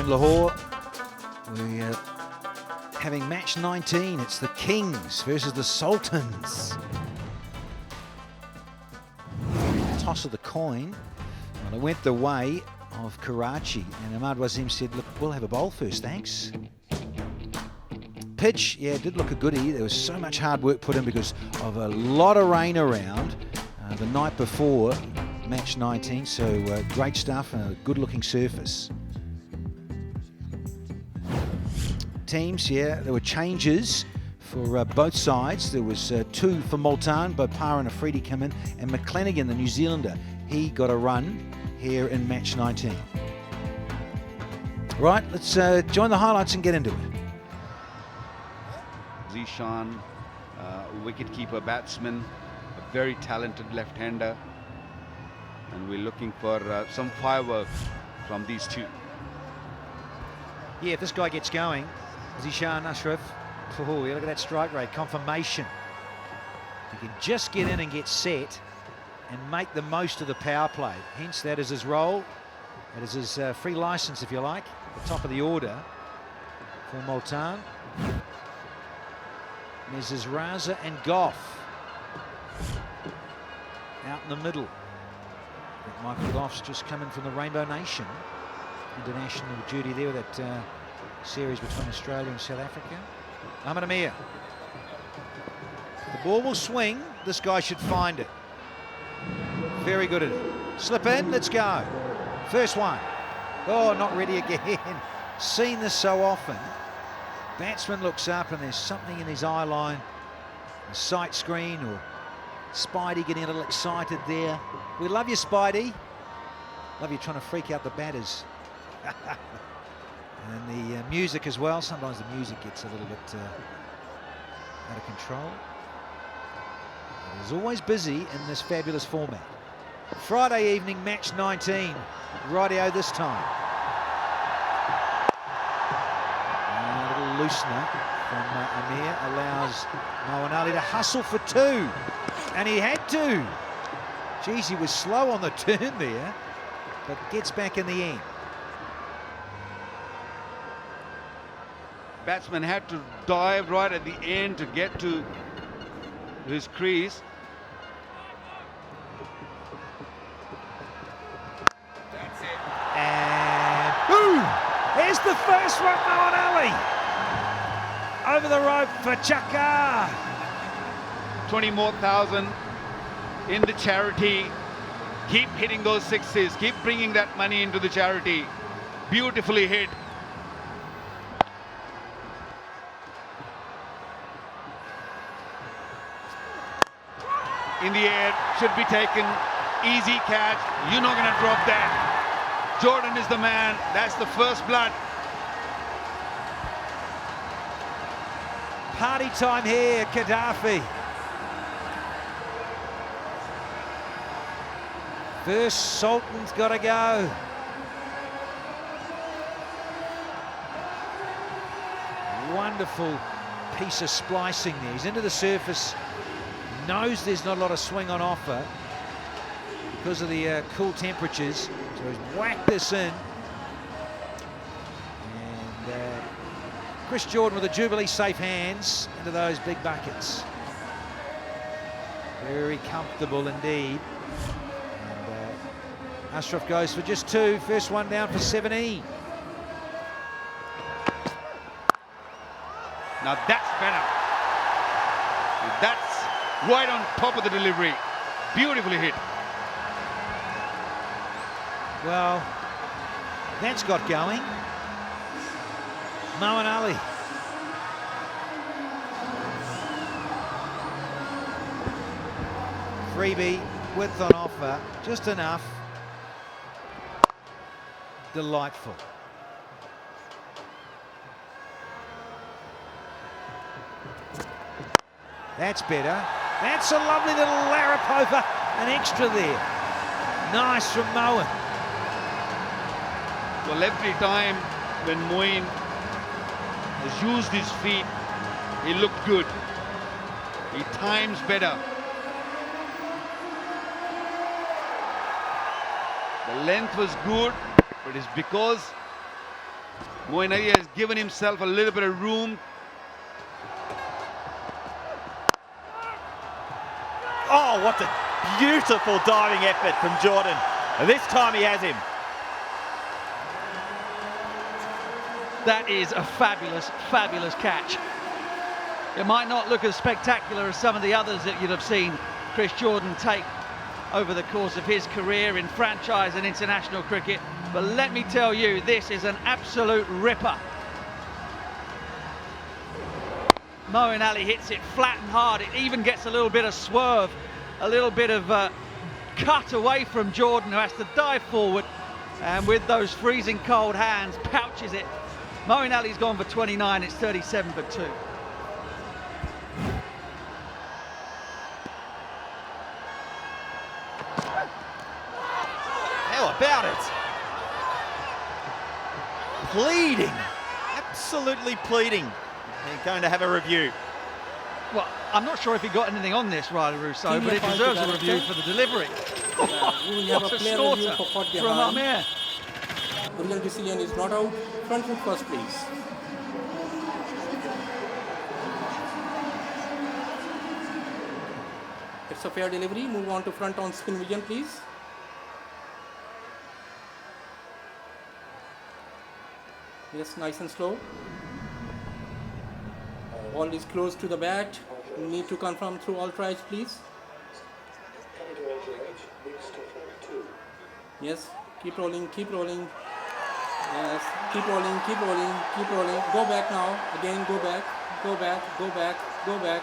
in Lahore. We're having match 19. It's the Kings versus the Sultans. Toss of the coin. Well, it went the way of Karachi, and Ahmad Wasim said, look, we'll have a bowl first, thanks. Pitch, yeah, it did look a goodie. There was so much hard work put in because of a lot of rain around the night before match 19, so great stuff and a good looking surface. Teams, yeah, there were changes for both sides. There was 2 for Multan, Bopar and Afridi come in, and McClenaghan, the New Zealander, he got a run here in match 19. Right, let's join the highlights and get into it. Zishan, wicketkeeper batsman, a very talented left-hander, and we're looking for some fireworks from these two. Yeah, if this guy gets going, Zishan, Ashraf, oh, yeah, look at that strike rate, confirmation. He can just get in and get set and make the most of the power play. Hence, that is his role. That is his free license, if you like, the top of the order for Multan. There's Raza and Goff out in the middle. Michael Goff's just coming from the Rainbow Nation. International duty there with that series between Australia and South Africa. Ahmed Amir. The ball will swing. This guy should find it. Very good at it. Slip in, let's go. First one. Oh, not ready again. Seen this so often. Batsman looks up and there's something in his eye line. A sight screen, or Spidey getting a little excited there. We love you, Spidey. Love you trying to freak out the batters. And the music as well. Sometimes the music gets a little bit out of control. It is always busy in this fabulous format. Friday evening, match 19. Rightio this time. Loosener from Amir allows Multan Ali to hustle for 2, and he had to. Geez, he was slow on the turn there, but gets back in the end. Batsman had to dive right at the end to get to his crease. That's it. And boom! There's the first one, Multan Ali. Over the rope for Chaka. 20 more thousand in the charity. Keep hitting those sixes. Keep bringing that money into the charity. Beautifully hit. In the air, should be taken. Easy catch. You're not going to drop that. Jordan is the man. That's the first blood. Party time here, Gaddafi. First Sultan's got to go. Wonderful piece of splicing there. He's into the surface, knows there's not a lot of swing on offer because of the cool temperatures, so he's whacked this in. And Chris Jordan with the Jubilee safe hands into those big buckets. Very comfortable indeed. And Ashraf goes for just 2. First one down for 17. Now that's better. That's right on top of the delivery. Beautifully hit. Well, that's got going. Multan Ali. Freebie, width on offer, just enough. Delightful. That's better. That's a lovely little larrup over an extra there. Nice from Moen. Well, every time when Moeen has used his feet, he looked good. He times better. The length was good, but it's because Moeen Ali has given himself a little bit of room. Oh, what a beautiful diving effort from Jordan. And this time he has him. That is a fabulous, fabulous catch. It might not look as spectacular as some of the others that you'd have seen Chris Jordan take over the course of his career in franchise and international cricket, but let me tell you, this is an absolute ripper. Moeen Ali hits it flat and hard. It even gets a little bit of swerve, a little bit of cut away from Jordan, who has to dive forward, and with those freezing cold hands pouches it. Moeen Ali's gone for 29, it's 37 for 2. How about it? Pleading, absolutely pleading. They're going to have a review. Well, I'm not sure if he got anything on this, Riley Rousseau, but it deserves a review for the delivery. What a snorter from Amir. Original decision is not out. Front foot first, please. It's a fair delivery. Move on to front on spin vision, please. Yes, nice and slow. Ball is close to the bat. You need to confirm through all tries, please. Yes, keep rolling, keep rolling. Yes, keep rolling, keep rolling, keep rolling. Go back now. Again, go back, go back, go back, go back.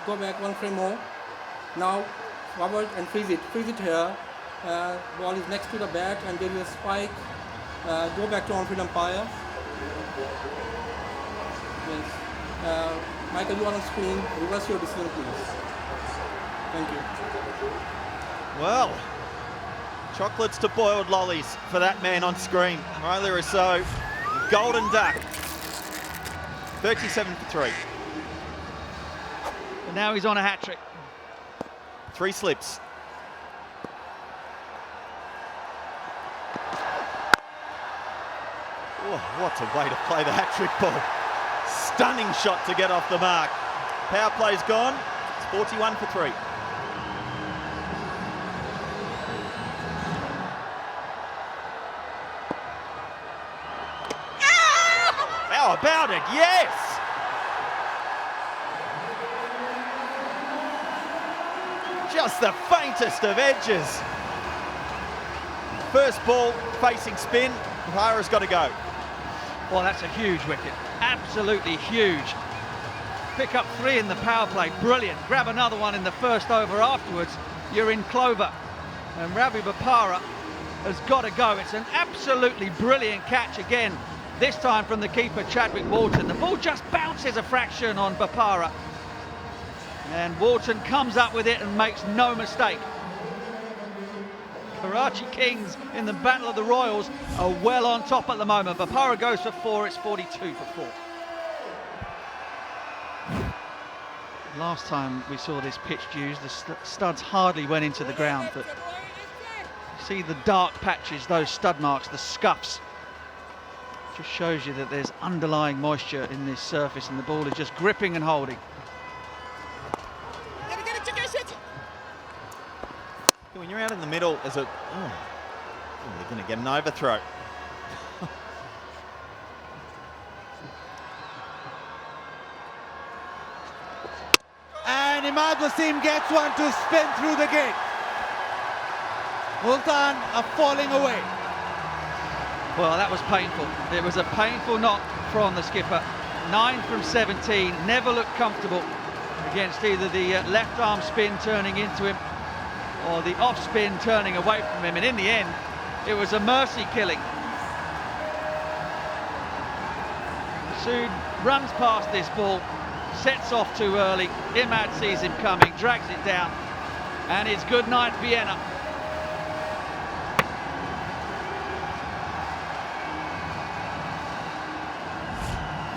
Go back one frame more. Now, forward and freeze it. Freeze it here. Ball is next to the bat and there is a spike. Go back to on-field umpire. Yes. Michael, you are on screen. Reverse your decision, please. Thank you. Well, chocolates to boiled lollies for that man on screen. Riley Rousseau, golden duck. 37 for 3. And now he's on a hat-trick. 3 slips. Oh, what a way to play the hat-trick ball. Stunning shot to get off the mark. Power play's gone. It's 41 for 3. How about it? Yes! Just the faintest of edges. First ball facing spin. Bahara's got to go. Well, that's a huge wicket. Absolutely huge. Pick up 3 in the power play. Brilliant. Grab another one in the first over afterwards. You're in clover. And Ravi Bopara has got to go. It's an absolutely brilliant catch again. This time from the keeper, Chadwick Walton. The ball just bounces a fraction on Bopara. And Walton comes up with it and makes no mistake. Karachi Kings in the Battle of the Royals are well on top at the moment. Bopara goes for 4, it's 42 for 4. Last time we saw this pitched used, the studs hardly went into the ground, but you see the dark patches, those stud marks, the scuffs. Just shows you that there's underlying moisture in this surface and the ball is just gripping and holding. When you're out in the middle, as a you're going to get an overthrow. And Imad Wasim gets one to spin through the gate. Multan are falling away. Well, that was painful. It was a painful knock from the skipper. 9 from 17, never looked comfortable against either the left arm spin turning into him or the off spin turning away from him, and in the end it was a mercy killing. Sood runs past this ball, sets off too early. Imad sees him coming, drags it down, and it's good night Vienna.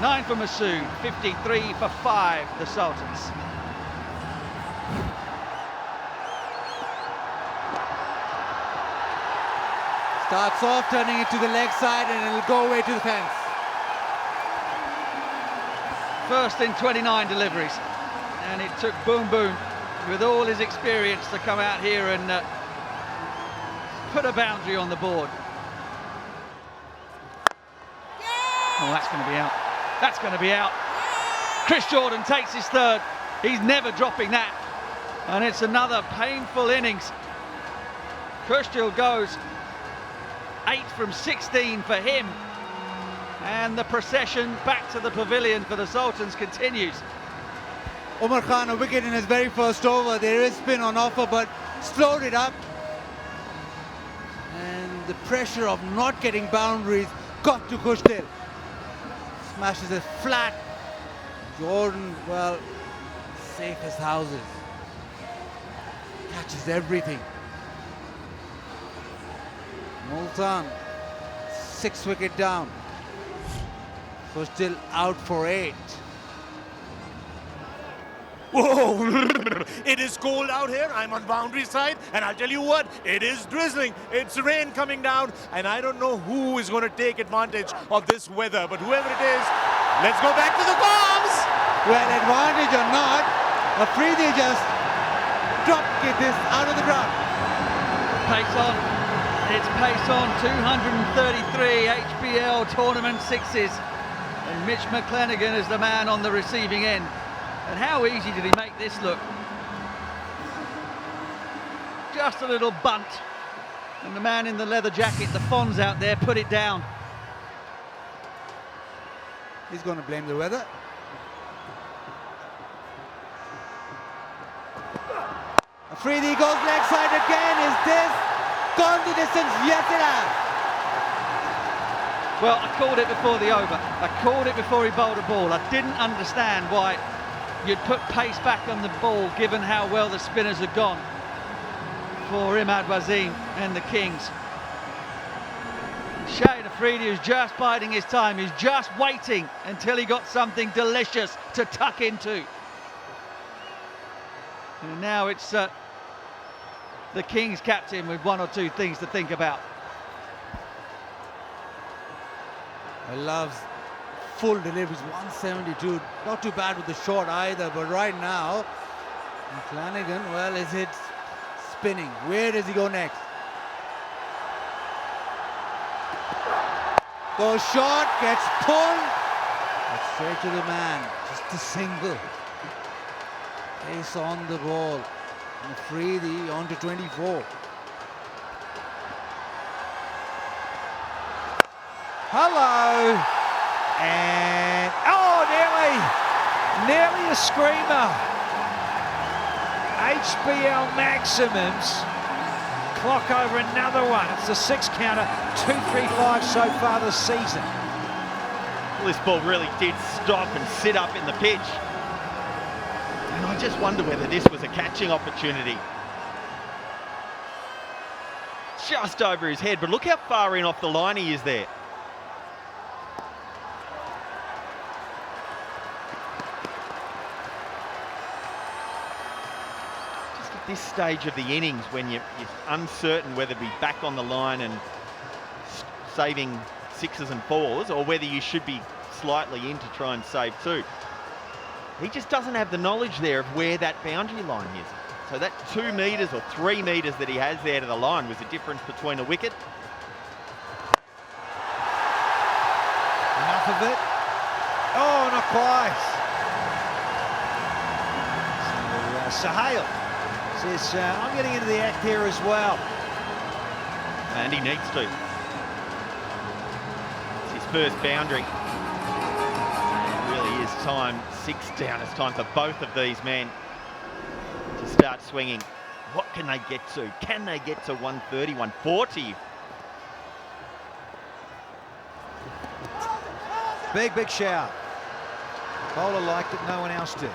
Nine for Masood, 53 for 5, the Sultans. Starts off, turning it to the leg side, and it'll go away to the fence. First in 29 deliveries. And it took Boom Boom, with all his experience, to come out here and put a boundary on the board. Oh, that's going to be out. That's going to be out. Chris Jordan takes his third. He's never dropping that. And it's another painful innings. Kushtil goes 8 from 16 for him. And the procession back to the pavilion for the Sultans continues. Umar Khan, a wicket in his very first over. There is spin on offer, but slowed it up. And the pressure of not getting boundaries got to Kushtil. Smashes it flat. Jordan, well, safe as houses. Catches everything. Multan, 6 wicket down. Kushtil out for 8. Whoa, it is cold out here. I'm on boundary side, and I'll tell you what, it is drizzling. It's rain coming down, and I don't know who is going to take advantage of this weather, but whoever it is, let's go back to the bombs. Well, advantage or not, Afridi just dropped this out of the ground. Pace on. It's pace on. 233 HBL tournament sixes. And Mitch McClenaghan is the man on the receiving end. And how easy did he make this look? Just a little bunt. And the man in the leather jacket, the Fonz out there, put it down. He's going to blame the weather. Afridi goes leg side again. Is this gone the distance? Yes, it has. Well, I called it before the over. I called it before he bowled a ball. I didn't understand why you'd put pace back on the ball, given how well the spinners had gone for Imad Wasim and the Kings. Shahid Afridi is just biding his time. He's just waiting until he got something delicious to tuck into. And now it's the Kings captain with 1 or 2 things to think about. I love full deliveries, 172. Not too bad with the short either, but right now, McClenaghan, well, is it spinning? Where does he go next? Goes short, gets pulled. But straight to the man, just a single. Pace on the ball. And Afridi on to 24. Hello, and oh, nearly a screamer. HBL maximums. Clock over another one. It's the 6 counter, 2-3-5 so far this season. Well, this ball really did stop and sit up in the pitch. And I just wonder whether this was a catching opportunity. Just over his head, but look how far in off the line he is there. This stage of the innings, when you're uncertain whether to be back on the line and saving 6s and 4s, or whether you should be slightly in to try and save 2. He just doesn't have the knowledge there of where that boundary line is. So that 2 metres or 3 metres that he has there to the line was the difference between a wicket. Enough of it. Oh, not quite. So, Sahil says, I'm getting into the act here as well. And he needs to. It's his first boundary. It really is time, 6 down. It's time for both of these men to start swinging. What can they get to? Can they get to 130, 140? Big shout. Bowler liked it, no one else did.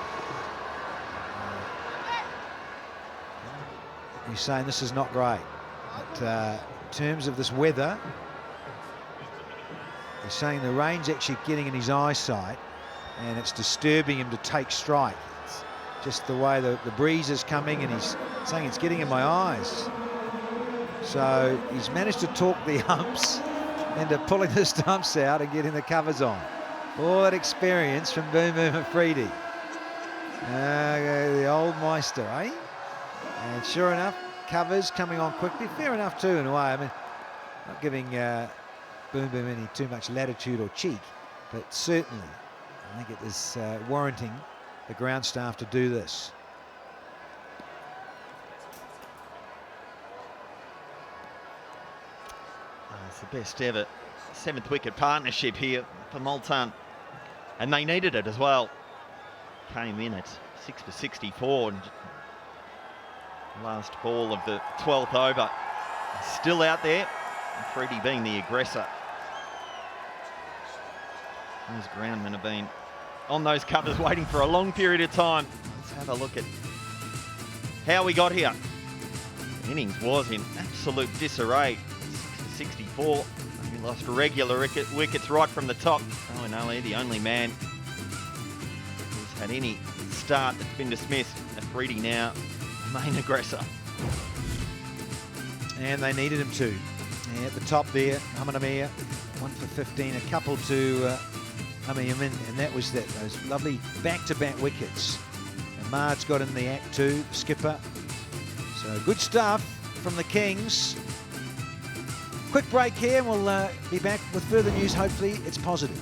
He's saying this is not great. But in terms of this weather, he's saying the rain's actually getting in his eyesight and it's disturbing him to take strike. It's just the way the breeze is coming, and he's saying it's getting in my eyes. So he's managed to talk the umps into pulling the stumps out and getting the covers on. All that experience from Boom Boom Afridi. The old Meister, eh? And sure enough, covers coming on quickly. Fair enough too, in a way. I mean, not giving Boom Boom any too much latitude or cheek, but certainly I think it is warranting the ground staff to do this. It's the best ever 7th wicket partnership here for Multan, and they needed it as well. Came in at 6 for 64, and last ball of the 12th over. Still out there, Freddie being the aggressor. Those groundmen have been on those covers waiting for a long period of time. Let's have a look at how we got here. The innings was in absolute disarray. 6 for 64. He lost regular wickets right from the top. Owen Ali, the only man who's had any start that's been dismissed. Afridi now, main aggressor. And they needed him to. Yeah, at the top there, Muhammad Amir, 1 for 15, a couple to Amir Yamin, and that was that. Those lovely back-to-back wickets. And Mard's got in the act too, skipper. So good stuff from the Kings. Quick break here, and we'll be back with further news. Hopefully it's positive.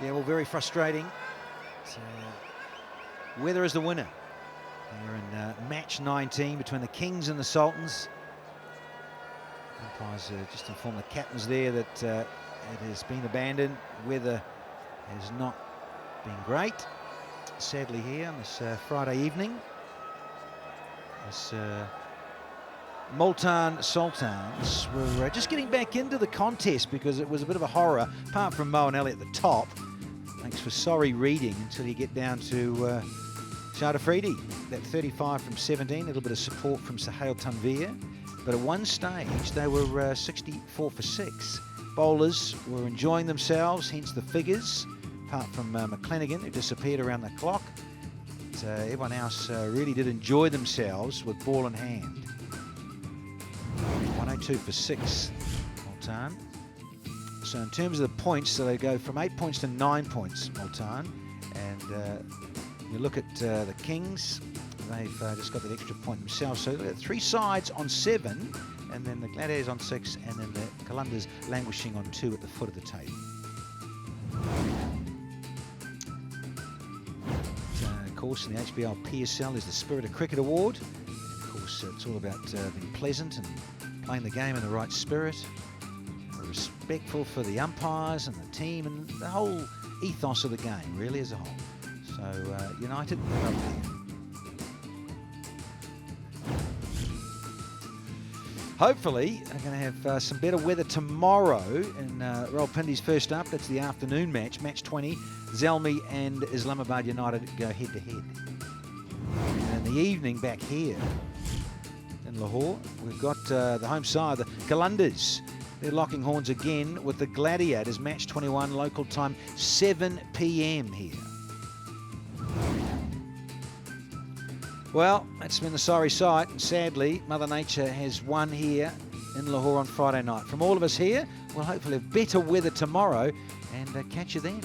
Yeah, well, very frustrating. So, weather is the winner. They're in match 19 between the Kings and the Sultans. Umpires just informed the captains there that it has been abandoned. Weather has not been great, sadly, here on this Friday evening. As Multan Sultans were just getting back into the contest because it was a bit of a horror, apart from Mo and Ali at the top. Makes for sorry reading until you get down to Shahid Afridi, that 35 from 17, a little bit of support from Suhail Tanveer. But at one stage, they were 64 for 6. Bowlers were enjoying themselves, hence the figures, apart from McClenaghan, who disappeared around the clock. But, everyone else really did enjoy themselves with ball in hand. 102 for 6, Multan. So in terms of the points, so they go from 8 points to 9 points, Multan. And you look at the Kings, they've just got that extra point themselves. So 3 sides on 7, and then the Gladiators on 6, and then the Qalandars languishing on 2 at the foot of the table. Of course, in the HBL PSL is the Spirit of Cricket Award. And of course, it's all about being pleasant and playing the game in the right spirit. Respectful for the umpires and the team and the whole ethos of the game, really, as a whole. So, United, they're up there. Hopefully, they're going to have some better weather tomorrow in Rawalpindi's first up. That's the afternoon match, match 20. Zalmi and Islamabad United go head-to-head. And in the evening, back here in Lahore, we've got the home side, the Qalandars. They're locking horns again with the Gladiators, match 21, local time, 7 p.m. here. Well, that's been the sorry sight, and sadly, Mother Nature has won here in Lahore on Friday night. From all of us here, we'll hopefully have better weather tomorrow, and catch you then.